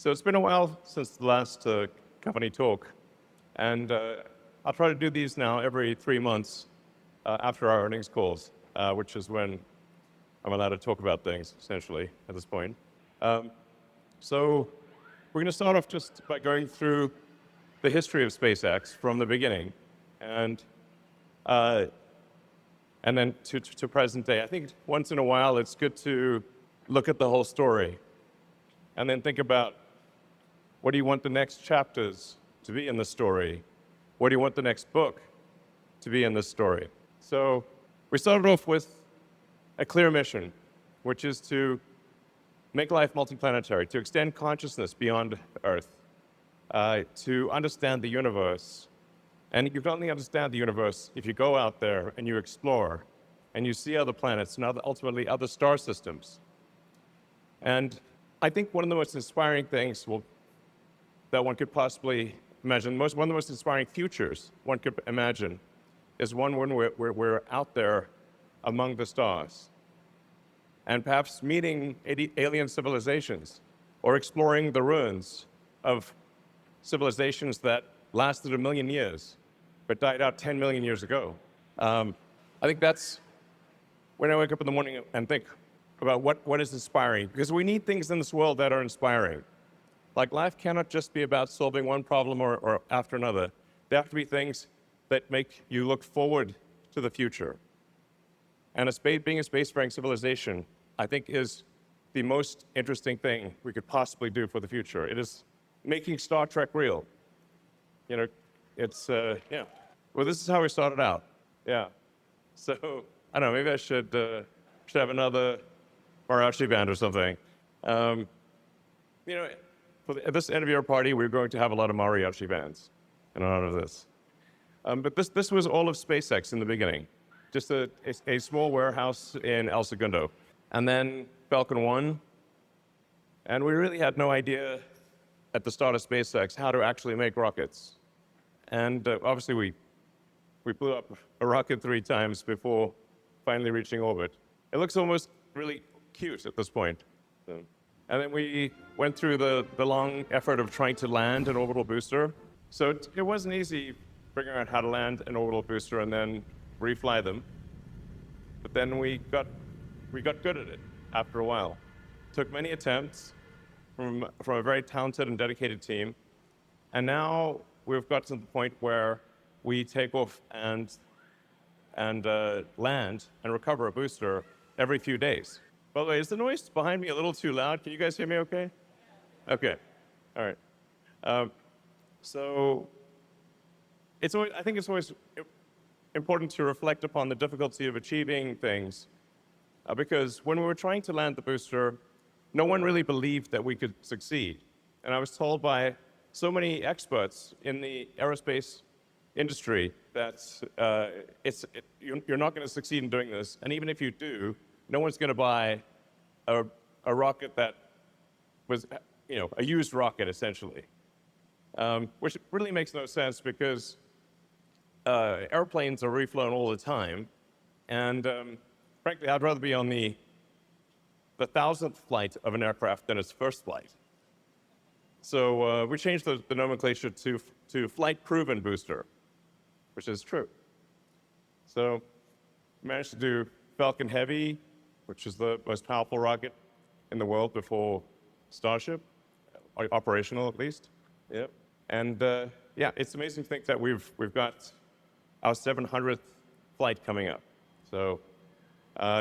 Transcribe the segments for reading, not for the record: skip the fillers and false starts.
So it's been a while since the last company talk, and I'll try to do these now every 3 months after our earnings calls, which is when I'm allowed to talk about things, essentially, at this point. Um, so we're going to start off just by going through the history of SpaceX from the beginning, and uh, and then to present day. I think once in a while it's good to look at the whole story, and then think about, what do you want the next chapters to be in the story? What do you want the next book to be in this story? So we started off with a clear mission, which is to make life multiplanetary, to extend consciousness beyond Earth, to understand the universe. And you can only understand the universe if you go out there and you explore and you see other planets and ultimately other star systems. And I think one of the most inspiring things that one could possibly imagine, one of the most inspiring futures one could imagine, is one when we're out there among the stars and perhaps meeting alien civilizations or exploring the ruins of civilizations that lasted 1,000,000 years but died out 10 million years ago. I think that's when I wake up in the morning and think about what is inspiring, because we need things in this world that are inspiring. Like, life cannot just be about solving one problem or after another. There have to be things that make you look forward to the future. And being a spacefaring civilization, I think, is the most interesting thing we could possibly do for the future. It is making Star Trek real. You know, it's, yeah. Well, this is how we started out. Yeah. So, I don't know, maybe I should have another mariachi band or something. You know, at this end of year party, we're going to have a lot of mariachi bands in honor of this. But this was all of SpaceX in the beginning, just a small warehouse in El Segundo. And then Falcon 1, and we really had no idea at the start of SpaceX how to actually make rockets. And obviously we blew up a rocket 3 times before finally reaching orbit. It looks almost really cute at this point. So. And then we went through the long effort of trying to land an orbital booster. So it wasn't easy figuring out how to land an orbital booster and then refly them. But then we got good at it after a while. Took many attempts from a very talented and dedicated team. And now we've got to the point where we take off and land and recover a booster every few days. By the way, is the noise behind me a little too loud? Can you guys hear me okay? Okay, all right. So I think it's always important to reflect upon the difficulty of achieving things, because when we were trying to land the booster, no one really believed that we could succeed. And I was told by so many experts in the aerospace industry that you're not going to succeed in doing this, and even if you do, no one's going to buy a rocket that was, a used rocket, essentially, which really makes no sense, because airplanes are reflown all the time, and frankly, I'd rather be on the 1,000th flight of an aircraft than its first flight. So we changed the nomenclature to flight-proven booster, which is true. So we managed to do Falcon Heavy, which is the most powerful rocket in the world before Starship, operational at least. Yep. And yeah, it's amazing to think that we've got our 700th flight coming up. So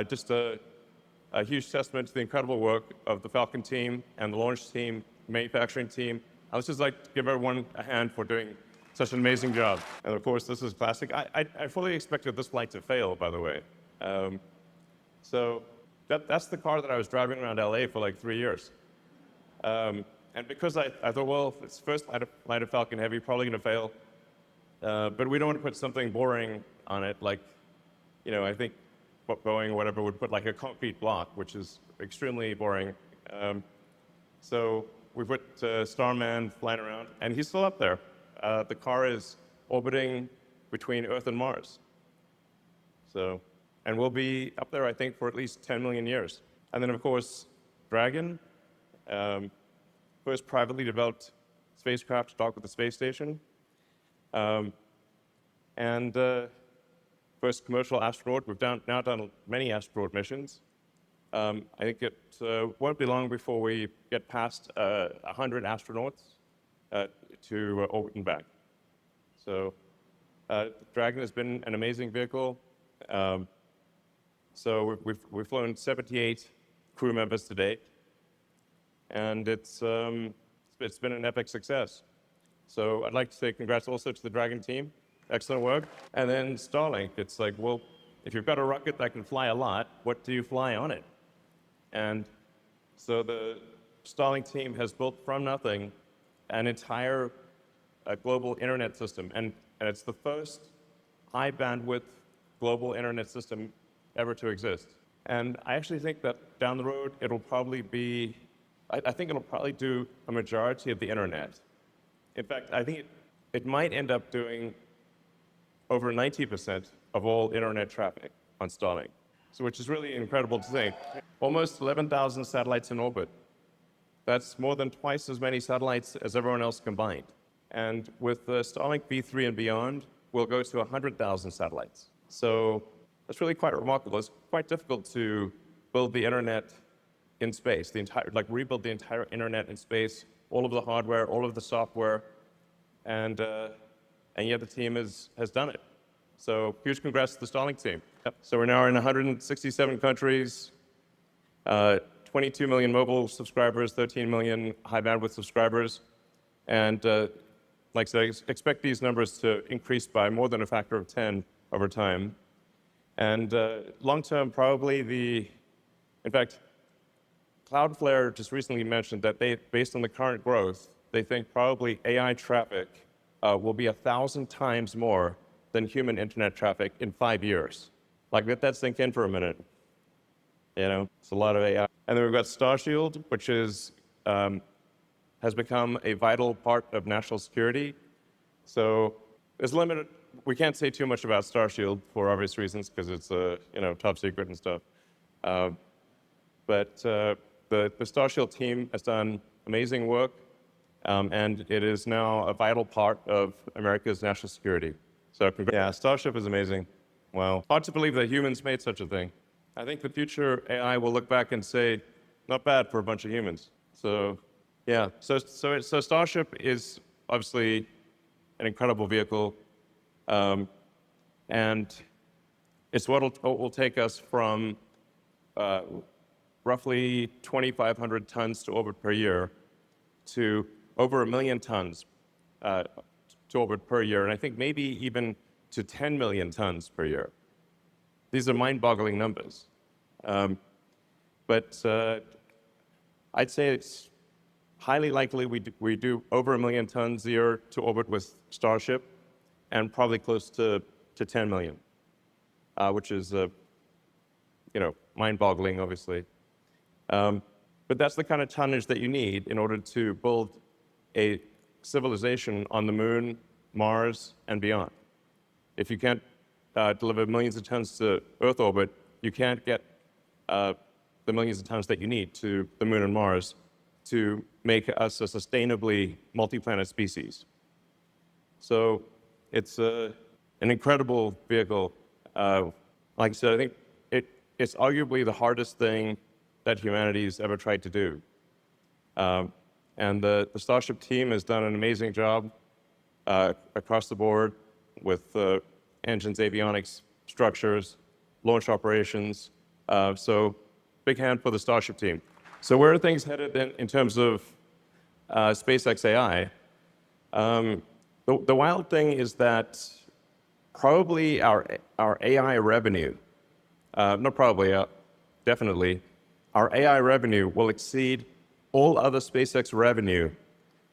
just a huge testament to the incredible work of the Falcon team and the launch team, manufacturing team. I would just like to give everyone a hand for doing such an amazing job. And of course, this is classic. I fully expected this flight to fail, by the way. So that's the car that I was driving around LA for like 3 years. And because I thought, well, it's first flight of Falcon Heavy, probably going to fail. But we don't want to put something boring on it, like, I think Boeing or whatever would put like a concrete block, which is extremely boring. So we put Starman flying around, and he's still up there. The car is orbiting between Earth and Mars. So. And we'll be up there, I think, for at least 10 million years. And then, of course, Dragon. For first privately developed spacecraft to dock with the space station, and first commercial astronaut. We've now done many astronaut missions. I think it won't be long before we get past 100 astronauts to orbit and back. So Dragon has been an amazing vehicle. So we've flown 78 crew members to date, and it's been an epic success. So I'd like to say congrats also to the Dragon team. Excellent work. And then Starlink, it's like, well, if you've got a rocket that can fly a lot, what do you fly on it? And so the Starlink team has built from nothing an entire global internet system. And it's the first high bandwidth global internet system ever to exist. And I actually think that down the road, it'll probably be, I think it'll probably do a majority of the internet. In fact, I think it might end up doing over 90% of all internet traffic on Starlink, so which is really incredible to think. Almost 11,000 satellites in orbit. That's more than twice as many satellites as everyone else combined. And with Starlink V3 and beyond, we'll go to 100,000 satellites. So that's really quite remarkable. It's quite difficult to build the internet in space, rebuild the entire internet in space, all of the hardware, all of the software, and yet the team has done it. So huge congrats to the Starlink team. Yep. So we're now in 167 countries, 22 million mobile subscribers, 13 million high bandwidth subscribers, and like I said, expect these numbers to increase by more than a factor of 10 over time. And long term, probably in fact, Cloudflare just recently mentioned that based on the current growth, they think probably AI traffic will be 1,000 times more than human internet traffic in 5 years. Like, let that sink in for a minute. You know, it's a lot of AI. And then we've got Starshield, which has become a vital part of national security. So there's limited. We can't say too much about Starshield for obvious reasons because it's top secret and stuff. But the Starshield team has done amazing work, and it is now a vital part of America's national security. So yeah, Starship is amazing. Wow. Hard to believe that humans made such a thing. I think the future AI will look back and say, not bad for a bunch of humans. So yeah, so Starship is obviously an incredible vehicle, and it's what will take us from roughly 2,500 tons to orbit per year to over 1 million tons to orbit per year, and I think maybe even to 10 million tons per year. These are mind-boggling numbers. But I'd say it's highly likely we do over 1 million tons a year to orbit with Starship, and probably close to 10 million, which is mind-boggling, obviously. But that's the kind of tonnage that you need in order to build a civilization on the moon, Mars, and beyond. If you can't deliver millions of tons to Earth orbit, you can't get the millions of tons that you need to the moon and Mars to make us a sustainably multi-planet species. So it's an incredible vehicle. Like I said, I think it's arguably the hardest thing that humanity's ever tried to do. And the Starship team has done an amazing job across the board with engines, avionics, structures, launch operations. So big hand for the Starship team. So where are things headed in terms of SpaceX AI? The wild thing is that probably our AI revenue, not probably, definitely, our AI revenue will exceed all other SpaceX revenue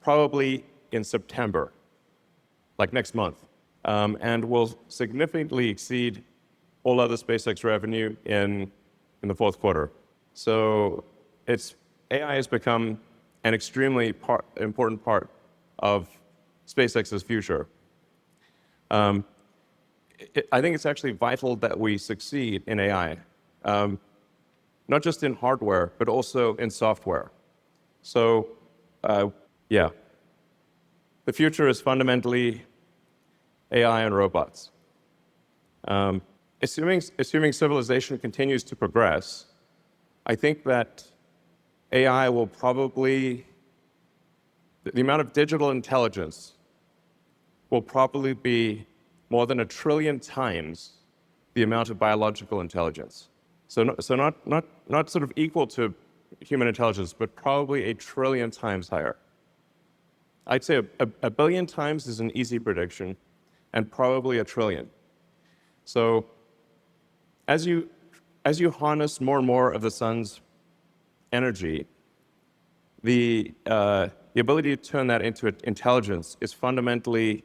probably in September, like next month, and will significantly exceed all other SpaceX revenue in the fourth quarter. So AI has become an extremely important part of SpaceX's future. I think it's actually vital that we succeed in AI, not just in hardware, but also in software. So Yeah. The future is fundamentally AI and robots. Assuming civilization continues to progress, I think that AI will probably, the amount of digital intelligence will probably be more than 1 trillion times the amount of biological intelligence. So not sort of equal to human intelligence, but probably 1 trillion times higher. I'd say a billion times is an easy prediction, and probably 1 trillion. So as you harness more and more of the sun's energy, the ability to turn that into intelligence is fundamentally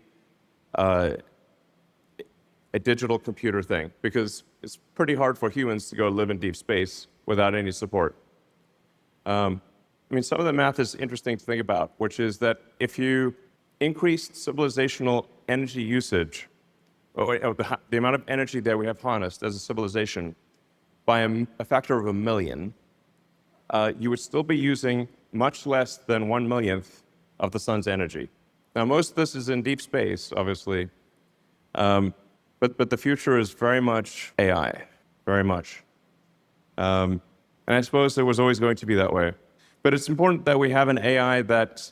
a digital computer thing, because it's pretty hard for humans to go live in deep space without any support. I mean, some of the math is interesting to think about, which is that if you increase civilizational energy usage, or the amount of energy that we have harnessed as a civilization by a factor of 1 million, you would still be using much less than 1/millionth of the sun's energy. Now, most of this is in deep space, obviously, but the future is very much AI, very much. And I suppose it was always going to be that way. But it's important that we have an AI that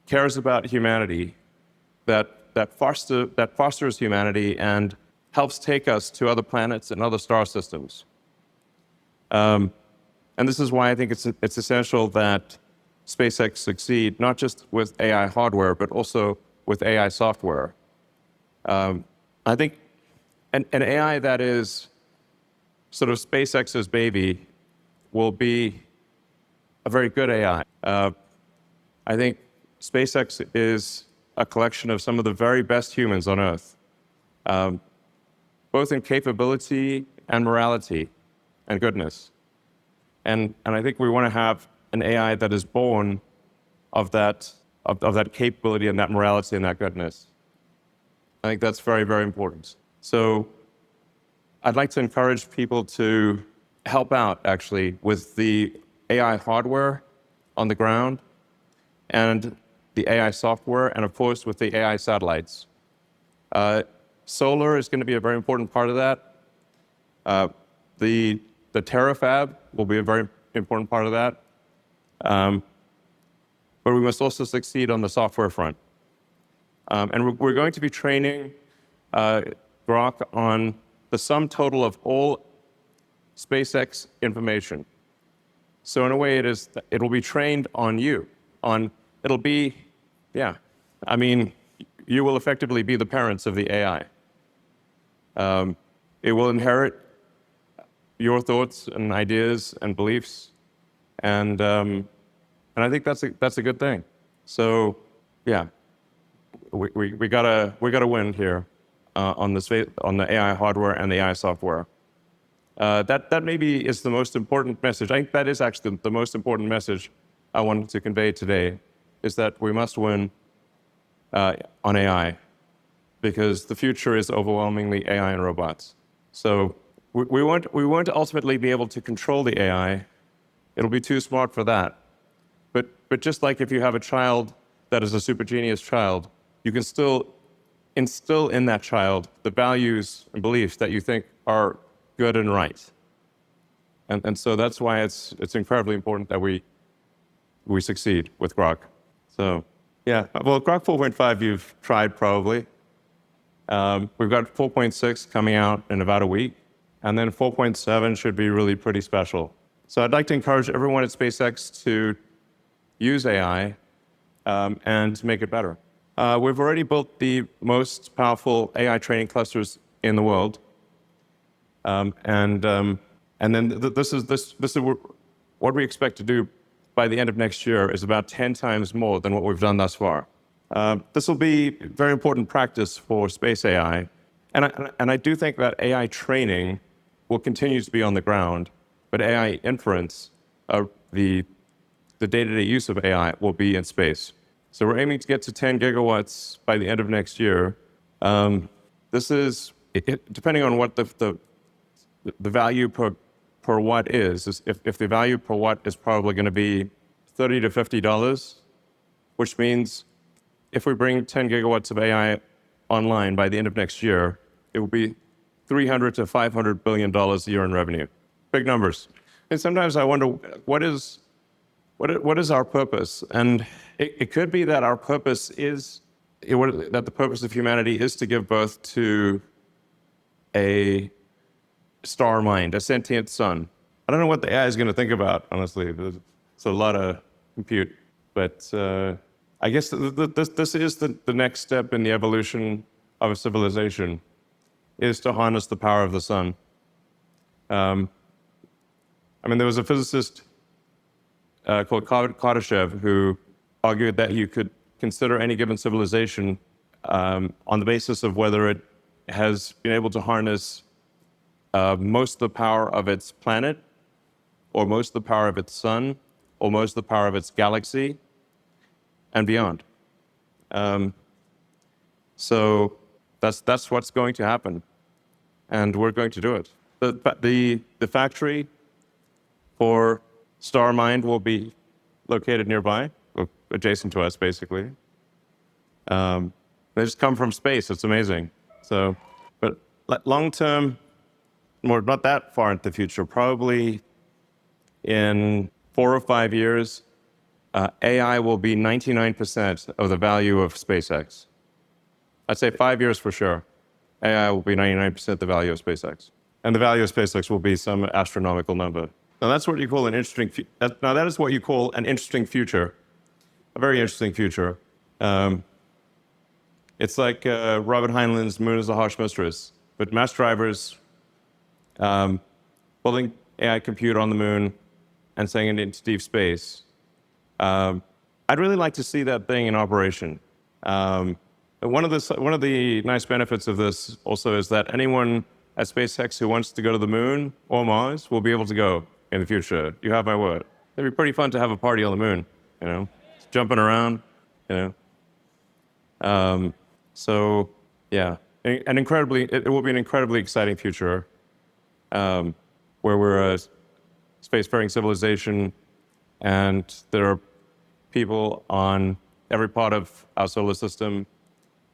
cares about humanity, that fosters humanity and helps take us to other planets and other star systems. And this is why I think it's essential that SpaceX succeed, not just with AI hardware, but also with AI software. I think an AI that is sort of SpaceX's baby will be a very good AI. I think SpaceX is a collection of some of the very best humans on Earth, both in capability and morality and goodness. And I think we want to have an AI that is born of that capability and that morality and that goodness. I think that's very, very important. So I'd like to encourage people to help out, actually, with the AI hardware on the ground and the AI software, and of course, with the AI satellites. Solar is going to be a very important part of that. The terafab will be a very important part of that. But we must also succeed on the software front. And we're going to be training Grok on the sum total of all SpaceX information. So in a way, it'll be trained on you. I mean, you will effectively be the parents of the AI. It will inherit your thoughts and ideas and beliefs, and I think that's a good thing. So yeah, we gotta win here on the AI hardware and the AI software. That maybe is the most important message. I think that is actually the most important message I wanted to convey today, is that we must win on AI, because the future is overwhelmingly AI and robots. So we won't ultimately be able to control the AI. It'll be too smart for that. But just like if you have a child that is a super genius child, you can still instill in that child the values and beliefs that you think are good and right. And so that's why it's incredibly important that we succeed with Grok. So yeah, well, Grok 4.5 you've tried probably. We've got 4.6 coming out in about a week, and then 4.7 should be really pretty special. So I'd like to encourage everyone at SpaceX to use AI and to make it better. We've already built the most powerful AI training clusters in the world, and then this is what we expect to do by the end of next year is about 10 times more than what we've done thus far. This will be very important practice for space AI, and I do think that AI training will continue to be on the ground, but AI inference, the day-to-day use of AI, will be in space. So we're aiming to get to 10 gigawatts by the end of next year. This is, depending on what the value per watt is if the value per watt is probably going to be $30 to $50, which means if we bring 10 gigawatts of AI online by the end of next year, it will be $300 to $500 billion a year in revenue. Big numbers. And sometimes I wonder, what is our purpose? And it could be that our purpose is, that the purpose of humanity is to give birth to a star mind, a sentient sun. I don't know what the AI is going to think about, honestly. It's a lot of compute. But I guess this is the next step in the evolution of a civilization, is to harness the power of the sun. There was a physicist called Kardashev who argued that you could consider any given civilization on the basis of whether it has been able to harness most of the power of its planet, or most of the power of its sun, or most of the power of its galaxy, and beyond. So that's what's going to happen, and we're going to do it. The factory for StarMind will be located nearby, adjacent to us, basically. They just come from space. It's amazing. So, but long term, or not that far into the future, probably in 4 or 5 years, AI will be 99% of the value of SpaceX. I'd say 5 years for sure. AI will be 99% the value of SpaceX. And the value of SpaceX will be some astronomical number. Now that's what you call an interesting, that is what you call an interesting future. A very interesting future. It's like Robert Heinlein's Moon is a Harsh Mistress, but mass drivers building AI compute on the moon and sending it into deep space. I'd really like to see that thing in operation. One of the nice benefits of this also is that anyone at SpaceX who wants to go to the moon or Mars will be able to go in the future. You have my word. It'd be pretty fun to have a party on the moon, jumping around, So yeah, it will be an incredibly exciting future, where we're a spacefaring civilization, and there are people on every part of our solar system,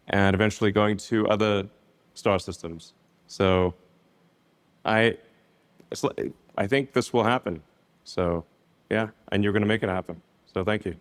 and eventually going to other star systems. So I think this will happen. So yeah, and you're going to make it happen. So thank you.